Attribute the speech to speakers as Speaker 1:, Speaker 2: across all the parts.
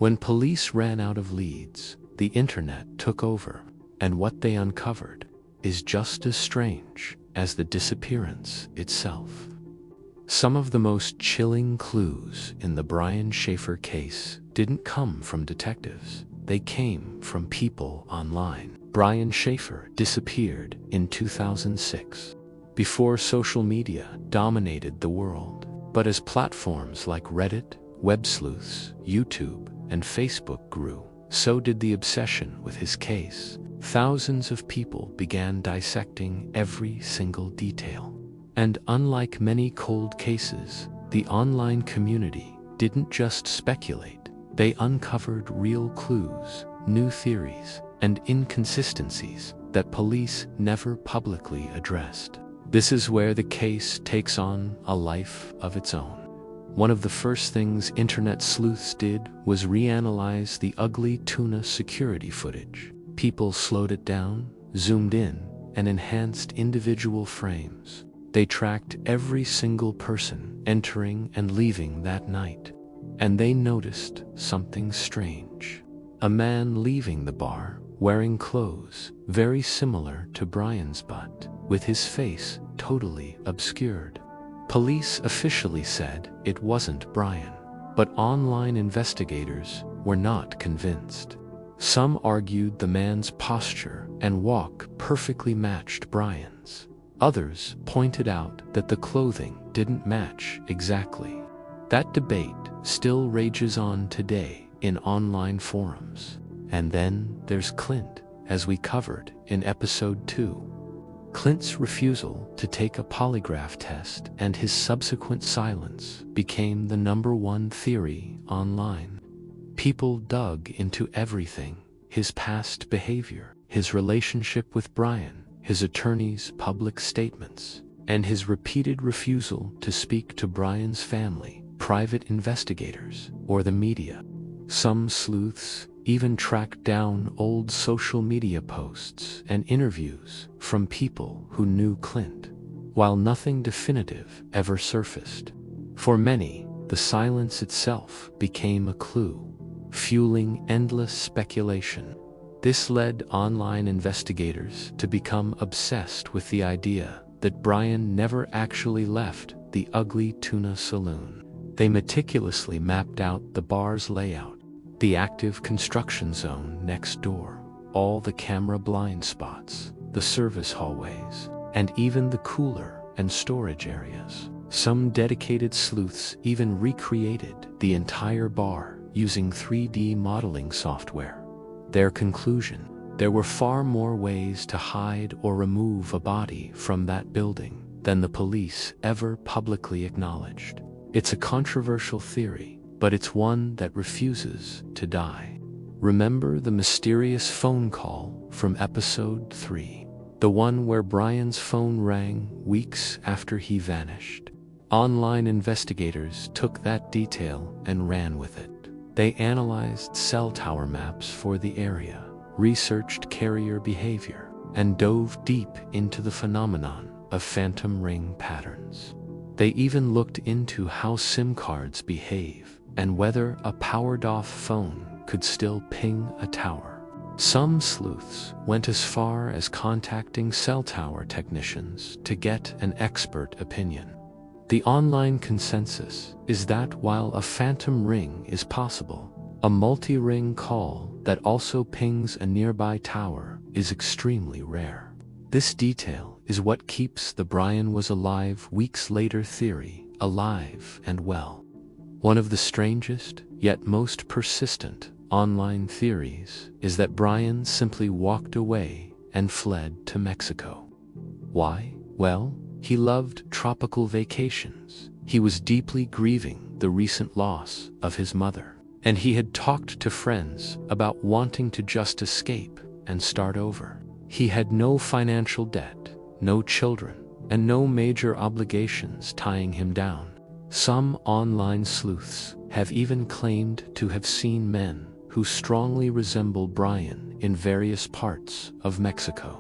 Speaker 1: When police ran out of leads, the internet took over, and what they uncovered is just as strange as the disappearance itself. Some of the most chilling clues in the Brian Shaffer case didn't come from detectives. They came from people online. Brian Shaffer disappeared in 2006, before social media dominated the world. But as platforms like Reddit, web sleuths, YouTube, and Facebook grew, so did the obsession with his case. Thousands of people began dissecting every single detail. And unlike many cold cases, the online community didn't just speculate. They uncovered real clues, new theories, and inconsistencies that police never publicly addressed. This is where the case takes on a life of its own. One of the first things internet sleuths did was reanalyze the Ugly Tuna security footage. People slowed it down, zoomed in, and enhanced individual frames. They tracked every single person entering and leaving that night. And they noticed something strange. A man leaving the bar, wearing clothes very similar to Brian's, but with his face totally obscured. Police officially said it wasn't Brian, but online investigators were not convinced. Some argued the man's posture and walk perfectly matched Brian's. Others pointed out that the clothing didn't match exactly. That debate still rages on today in online forums. And then there's Clint, as we covered in episode 2. Clint's refusal to take a polygraph test and his subsequent silence became the #1 theory online. People dug into everything: his past behavior, his relationship with Brian, his attorney's public statements, and his repeated refusal to speak to Brian's family, private investigators, or the media. Some sleuths even tracked down old social media posts and interviews from people who knew Clint, while nothing definitive ever surfaced. For many, the silence itself became a clue, fueling endless speculation. This led online investigators to become obsessed with the idea that Brian never actually left the Ugly Tuna saloon. They meticulously mapped out the bar's layout, the active construction zone next door, all the camera blind spots, the service hallways, and even the cooler and storage areas. Some dedicated sleuths even recreated the entire bar using 3D modeling software. Their conclusion: there were far more ways to hide or remove a body from that building than the police ever publicly acknowledged. It's a controversial theory, but it's one that refuses to die. Remember the mysterious phone call from episode 3? The one where Brian's phone rang weeks after he vanished. Online investigators took that detail and ran with it. They analyzed cell tower maps for the area, researched carrier behavior, and dove deep into the phenomenon of phantom ring patterns. They even looked into how SIM cards behave and whether a powered-off phone could still ping a tower. Some sleuths went as far as contacting cell tower technicians to get an expert opinion. The online consensus is that while a phantom ring is possible, a multi-ring call that also pings a nearby tower is extremely rare. This detail is what keeps the Brian was alive weeks later theory alive and well. One of the strangest, yet most persistent, online theories is that Brian simply walked away and fled to Mexico. Why? Well, he loved tropical vacations. He was deeply grieving the recent loss of his mother, and he had talked to friends about wanting to just escape and start over. He had no financial debt, no children, and no major obligations tying him down. Some online sleuths have even claimed to have seen men who strongly resemble Brian in various parts of Mexico.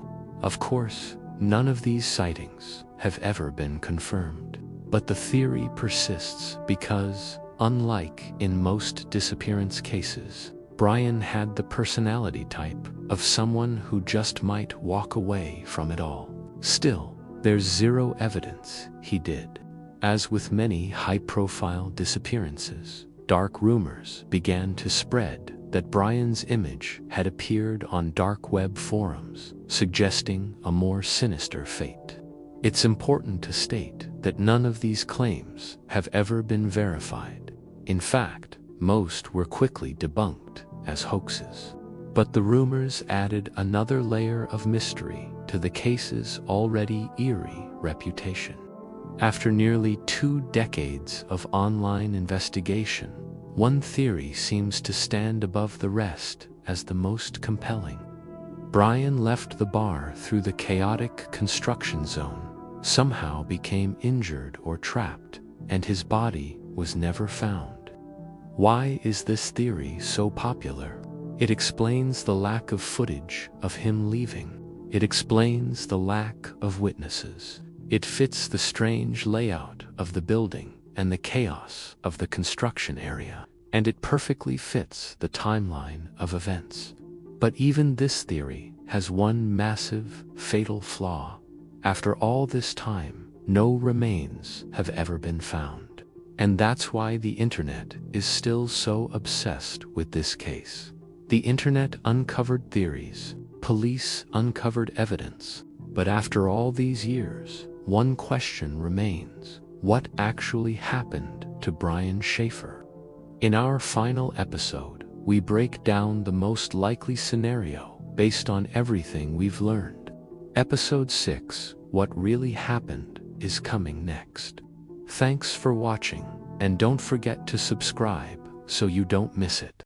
Speaker 1: Of course, none of these sightings have ever been confirmed, but the theory persists because Unlike in most disappearance cases, Brian had the personality type of someone who just might walk away from it all. Still, there's zero evidence he did. As with many high-profile disappearances, dark rumors began to spread that Brian's image had appeared on dark web forums, suggesting a more sinister fate. It's important to state that none of these claims have ever been verified. In fact, most were quickly debunked as hoaxes. But the rumors added another layer of mystery to the case's already eerie reputation. After nearly 2 decades of online investigation, one theory seems to stand above the rest as the most compelling. Brian left the bar through the chaotic construction zone, somehow became injured or trapped, and his body was never found. Why is this theory so popular? It explains the lack of footage of him leaving. It explains the lack of witnesses. It fits the strange layout of the building and the chaos of the construction area, and it perfectly fits the timeline of events. But even this theory has one massive, fatal flaw. After all this time, no remains have ever been found. And that's why the internet is still so obsessed with this case. The internet uncovered theories, police uncovered evidence, but after all these years, one question remains: what actually happened to Brian Shaffer? In our final episode, we break down the most likely scenario based on everything we've learned. Episode 6, What Really Happened, is coming next. Thanks for watching, and don't forget to subscribe so you don't miss it.